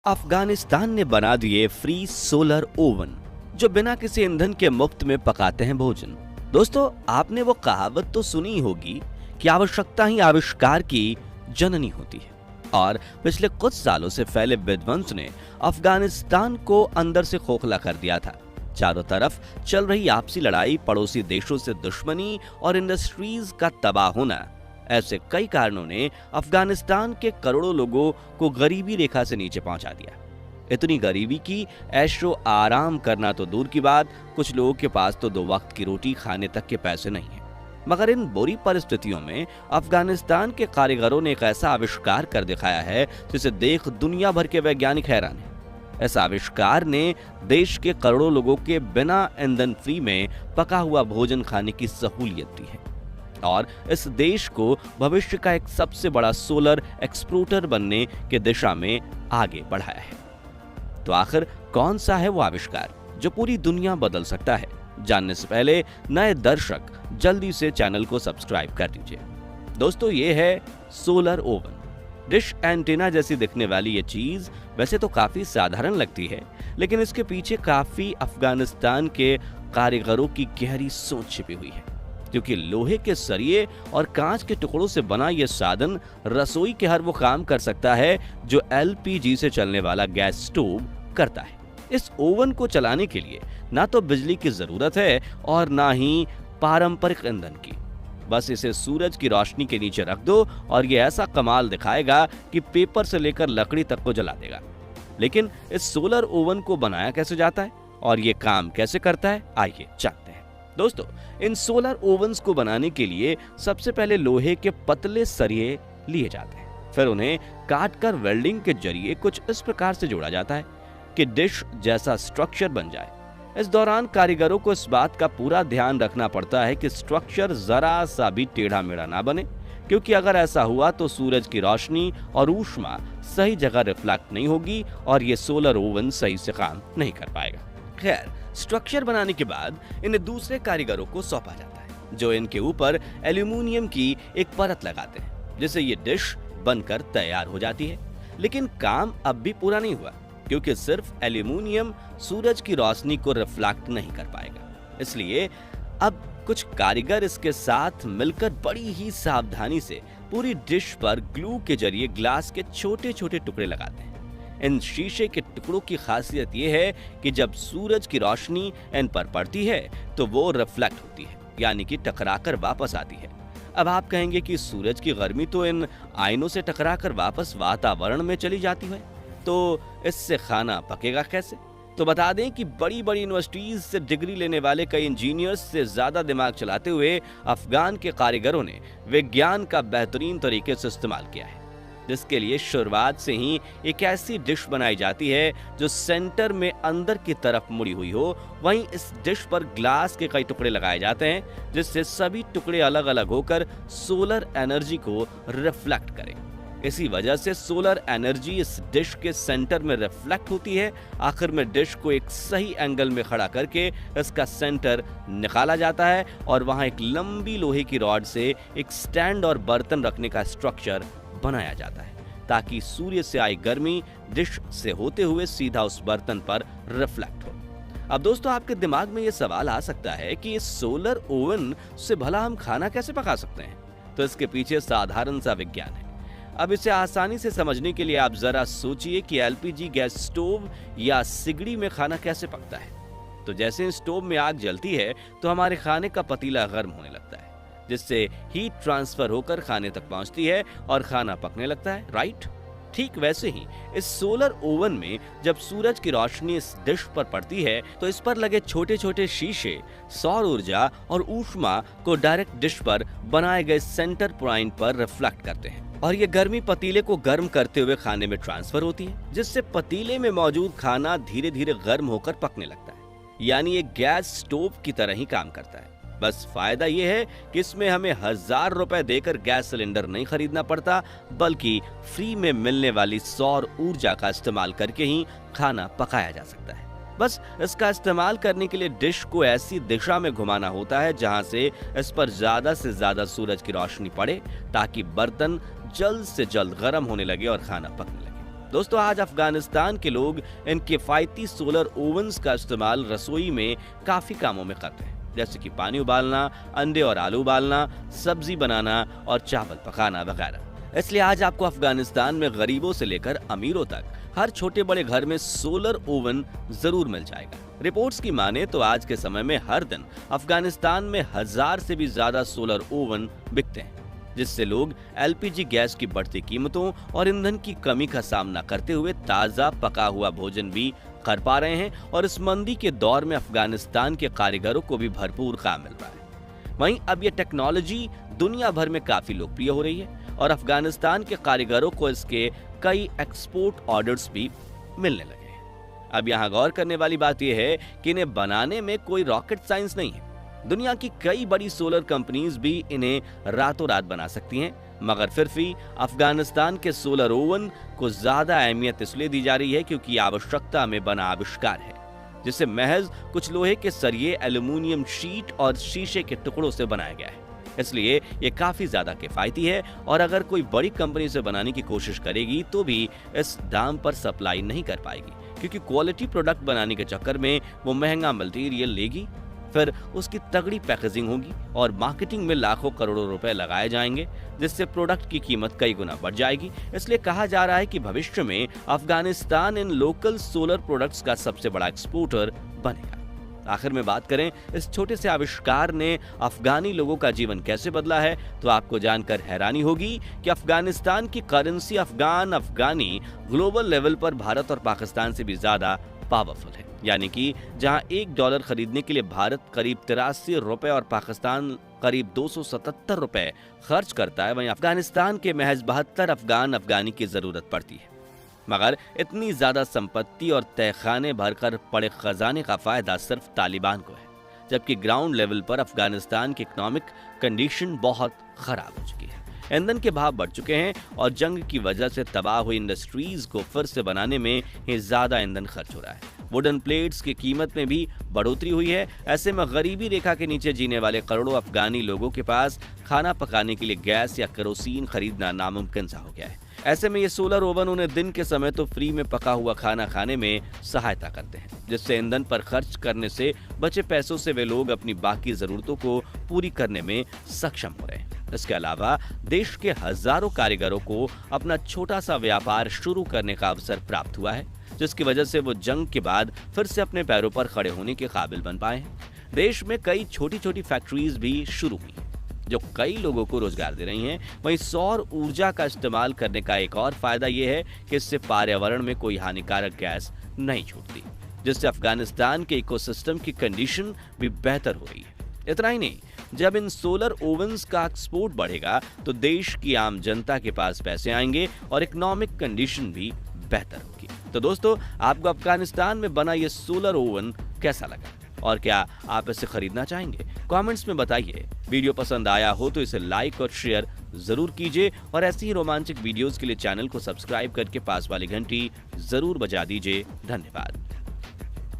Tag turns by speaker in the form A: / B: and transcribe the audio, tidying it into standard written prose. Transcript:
A: अफगानिस्तान ने बना दिए फ्री सोलर ओवन जो बिना किसी ईंधन के मुफ्त में पकाते हैं भोजन। दोस्तों, आपने वो कहावत तो सुनी होगी कि आवश्यकता ही आविष्कार की जननी होती है। और पिछले कुछ सालों से फैले विध्वंस ने अफगानिस्तान को अंदर से खोखला कर दिया था। चारों तरफ चल रही आपसी लड़ाई, पड़ोसी देशों से दुश्मनी और इंडस्ट्रीज का तबाह होना, ऐसे कई कारणों ने अफगानिस्तान के करोड़ों लोगों को गरीबी रेखा से नीचे पहुंचा दिया। इतनी गरीबी की ऐशो आराम करना तो दूर की बात, कुछ लोगों के पास तो 2 वक्त की रोटी खाने तक के पैसे नहीं हैं। मगर इन बुरी परिस्थितियों में अफगानिस्तान के कारीगरों ने एक ऐसा आविष्कार कर दिखाया है जिसे देख दुनिया भर के वैज्ञानिक हैरान हैं। ऐसा आविष्कार ने देश के करोड़ों लोगों के बिना ईंधन फ्री में पका हुआ भोजन खाने की सहूलियत दी है और इस देश को भविष्य का एक सबसे बड़ा सोलर एक्सपोर्टर बनने की दिशा में आगे बढ़ाया है। तो आखिर कौन सा है वो आविष्कार जो पूरी दुनिया बदल सकता है? जानने से पहले नए दर्शक जल्दी से चैनल को सब्सक्राइब कर दीजिए। दोस्तों, ये है सोलर ओवन। डिश एंटीना जैसी दिखने वाली ये चीज वैसे तो काफी साधारण लगती है, लेकिन इसके पीछे काफी अफगानिस्तान के कारीगरों की गहरी सोच छिपी हुई है। क्योंकि लोहे के सरिये और कांच के टुकड़ों से बना यह साधन रसोई के हर वो काम कर सकता है जो एलपीजी से चलने वाला गैस स्टोव करता है। इस ओवन को चलाने के लिए ना तो बिजली की जरूरत है और ना ही पारंपरिक ईंधन की। बस इसे सूरज की रोशनी के नीचे रख दो और ये ऐसा कमाल दिखाएगा कि पेपर से लेकर लकड़ी तक को जला देगा। लेकिन इस सोलर ओवन को बनाया कैसे जाता है और ये काम कैसे करता है, आइए जानते हैं। दोस्तों, इन सोलर ओवन्स को बनाने के लिए सबसे पहले लोहे के पतले सरिये लिए जाते हैं। फिर उन्हें काटकर वेल्डिंग के जरिए कुछ इस प्रकार से जोड़ा जाता है कि डिश जैसा स्ट्रक्चर बन जाए। इस दौरान कारीगरों को इस बात का पूरा ध्यान रखना पड़ता है कि स्ट्रक्चर जरा सा भी टेढ़ा मेढ़ा ना बने, क्योंकि अगर ऐसा हुआ तो सूरज की रोशनी और ऊष्मा सही जगह रिफ्लेक्ट नहीं होगी और ये सोलर ओवन सही से काम नहीं कर पाएगा। खैर, स्ट्रक्चर बनाने के बाद इन्हें दूसरे कारीगरों को सौंपा जाता है जो इनके ऊपर एल्यूमिनियम की एक परत लगाते हैं, जिससे ये डिश बनकर तैयार हो जाती है। लेकिन काम अब भी पूरा नहीं हुआ, क्योंकि सिर्फ एल्यूमिनियम सूरज की रोशनी को रिफ्लेक्ट नहीं कर पाएगा। इसलिए अब कुछ कारीगर इसके साथ मिलकर बड़ी ही सावधानी से पूरी डिश पर ग्लू के जरिए ग्लास के छोटे छोटे टुकड़े लगाते हैं। इन शीशे के टुकड़ों की खासियत यह है कि जब सूरज की रोशनी इन पर पड़ती है तो वो रिफ्लेक्ट होती है, यानी कि टकराकर वापस आती है। अब आप कहेंगे कि सूरज की गर्मी तो इन आयनों से टकराकर वापस वातावरण में चली जाती है, तो इससे खाना पकेगा कैसे? तो बता दें कि बड़ी बड़ी यूनिवर्सिटीज से डिग्री लेने वाले कई इंजीनियर्स से ज्यादा दिमाग चलाते हुए अफगान के कारीगरों ने विज्ञान का बेहतरीन तरीके से इस्तेमाल किया है, जिसके लिए शुरुआत से ही एक ऐसी डिश बनाई जाती है जो सेंटर में अंदर की तरफ मुड़ी हुई हो। वहीं इस डिश पर ग्लास के कई टुकड़े लगाए जाते हैं, जिससे सभी टुकड़े अलग अलग होकर सोलर एनर्जी को रिफ्लेक्ट करें। इसी वजह से सोलर एनर्जी इस डिश के सेंटर में रिफ्लेक्ट होती है। आखिर में डिश को एक सही एंगल में खड़ा करके इसका सेंटर निकाला जाता है और वहां एक लंबी लोहे की रॉड से एक स्टैंड और बर्तन रखने का स्ट्रक्चर बनाया जाता है, ताकि सूर्य से आई गर्मी डिश से होते हुए सीधा उस बर्तन पर रिफ्लेक्ट हो। अब दोस्तों, आपके दिमाग में यह सवाल आ सकता है कि इस सोलर ओवन से भला हम खाना कैसे पका सकते हैं? तो इसके पीछे साधारण सा विज्ञान है। अब इसे आसानी से समझने के लिए आप जरा सोचिए कि एलपीजी गैस स्टोव या सिगड़ी में खाना कैसे पकता है। तो जैसे स्टोव में आग जलती है तो हमारे खाने का पतीला गर्म होने लगता है, जिससे हीट ट्रांसफर होकर खाने तक पहुंचती है और खाना पकने लगता है, राइट? ठीक वैसे ही इस सोलर ओवन में जब सूरज की रोशनी इस डिश पर पड़ती है तो इस पर लगे छोटे छोटे शीशे सौर ऊर्जा और ऊष्मा को डायरेक्ट डिश पर बनाए गए सेंटर पॉइंट पर रिफ्लेक्ट करते हैं और ये गर्मी पतीले को गर्म करते हुए खाने में ट्रांसफर होती है, जिससे पतीले में मौजूद खाना धीरे धीरे गर्म होकर पकने लगता है। यानी ये गैस स्टोव की तरह ही काम करता है। बस फायदा ये है कि इसमें हमें 1000 रुपए देकर गैस सिलेंडर नहीं खरीदना पड़ता, बल्कि फ्री में मिलने वाली सौर ऊर्जा का इस्तेमाल करके ही खाना पकाया जा सकता है। बस इसका इस्तेमाल करने के लिए डिश को ऐसी दिशा में घुमाना होता है जहां से इस पर ज्यादा से ज्यादा सूरज की रोशनी पड़े, ताकि बर्तन जल्द से जल्द गर्म होने लगे और खाना पकने लगे। दोस्तों आज अफगानिस्तान के लोग इन किफायती सोलर ओवन्स का इस्तेमाल रसोई में काफी कामों में करते हैं, जैसे कि पानी उबालना, अंडे और आलू उबालना, सब्जी बनाना और चावल पकाना वगैरह। इसलिए आज आपको अफगानिस्तान में गरीबों से लेकर अमीरों तक हर छोटे बड़े घर में सोलर ओवन जरूर मिल जाएगा। रिपोर्ट्स की माने तो आज के समय में हर दिन अफगानिस्तान में 1000 से भी ज्यादा सोलर ओवन बिकते हैं, जिससे लोग एलपीजी गैस की बढ़ती कीमतों और ईंधन की कमी का सामना करते हुए ताजा पका हुआ भोजन भी कर पा रहे हैं और इस मंदी के दौर में अफगानिस्तान के कारीगरों को भी भरपूर काम मिल रहा है। वहीं अब ये टेक्नोलॉजी दुनिया भर में काफी लोकप्रिय हो रही है और अफगानिस्तान के कारीगरों को इसके कई एक्सपोर्ट ऑर्डर्स भी मिलने लगे हैं। अब यहाँ गौर करने वाली बात यह है कि इन्हें बनाने में कोई रॉकेट साइंस नहीं है। दुनिया की कई बड़ी सोलर कंपनीज भी इन्हें रातों रात बना सकती हैं, मगर फिर भी अफगानिस्तान के सोलर ओवन को ज्यादा अहमियत इसलिए दी जा रही है क्योंकि आवश्यकता में बना आविष्कार है, जिसे महज कुछ लोहे के सरिये, एल्यूमिनियम शीट और शीशे के टुकड़ों से बनाया गया है। इसलिए ये काफी ज्यादा किफायती है और अगर कोई बड़ी कंपनी से बनाने की कोशिश करेगी तो भी इस दाम पर सप्लाई नहीं कर पाएगी, क्योंकि क्वालिटी प्रोडक्ट बनाने के चक्कर में वो महंगा मटेरियल लेगी, फिर उसकी तगड़ी पैकेजिंग होगी और मार्केटिंग में लाखों करोड़ों रुपए लगाए जाएंगे, जिससे प्रोडक्ट की कीमत कई गुना बढ़ जाएगी। इसलिए कहा जा रहा है कि भविष्य में अफगानिस्तान इन लोकल सोलर प्रोडक्ट्स का सबसे बड़ा एक्सपोर्टर बनेगा। आखिर में बात करें इस छोटे से आविष्कार ने अफगानी लोगों का जीवन कैसे बदला है, तो आपको जानकर हैरानी होगी कि अफगानिस्तान की करेंसी अफगानी ग्लोबल लेवल पर भारत और पाकिस्तान से भी ज्यादा पावरफुल है। यानी कि जहां $1 खरीदने के लिए भारत करीब 83 रुपए और पाकिस्तान करीब 277 रुपए खर्च करता है, वहीं अफगानिस्तान के महज 72 अफगानी की जरूरत पड़ती है। मगर इतनी ज्यादा संपत्ति और तहखाने भरकर पड़े खजाने का फायदा सिर्फ तालिबान को है, जबकि ग्राउंड लेवल पर अफगानिस्तान की इकोनॉमिक कंडीशन बहुत खराब हो चुकी है। ईंधन के भाव बढ़ चुके हैं और जंग की वजह से तबाह हुई इंडस्ट्रीज को फिर से बनाने में ही ज्यादा ईंधन खर्च हो रहा है। वुडन प्लेट्स की कीमत में भी बढ़ोतरी हुई है। ऐसे में गरीबी रेखा के नीचे जीने वाले करोड़ों अफगानी लोगों के पास खाना पकाने के लिए गैस या केरोसिन खरीदना नामुमकिन सा हो गया है। ऐसे में ये सोलर ओवन उन्हें दिन के समय तो फ्री में पका हुआ खाना खाने में सहायता करते हैं, जिससे ईंधन पर खर्च करने से बचे पैसों से वे लोग अपनी बाकी जरूरतों को पूरी करने में सक्षम हो रहे हैं। इसके अलावा देश के हजारों कारीगरों को अपना छोटा सा व्यापार शुरू करने का अवसर प्राप्त हुआ है, जिसकी वजह से वो जंग के बाद फिर से अपने पैरों पर खड़े होने के काबिल बन पाए हैं। देश में कई छोटी छोटी फैक्ट्रीज भी शुरू हुई हैं, जो कई लोगों को रोजगार दे रही हैं। वहीं सौर ऊर्जा का इस्तेमाल करने का एक और फायदा यह है कि इससे पर्यावरण में कोई हानिकारक गैस नहीं छूटती, जिससे अफगानिस्तान के इकोसिस्टम की कंडीशन भी बेहतर हो रही है। इतना ही नहीं, जब इन सोलर ओवन्स का एक्सपोर्ट बढ़ेगा तो देश की आम जनता के पास पैसे आएंगे और इकोनॉमिक कंडीशन भी बेहतर होगी। तो दोस्तों, आपको अफगानिस्तान में बना ये सोलर ओवन कैसा लगा और क्या आप इसे खरीदना चाहेंगे? कमेंट्स में बताइए। वीडियो पसंद आया हो तो इसे लाइक और शेयर जरूर कीजिए और ऐसी ही रोमांचक वीडियोस के लिए चैनल को सब्सक्राइब करके पास वाली घंटी जरूर बजा दीजिए। धन्यवाद।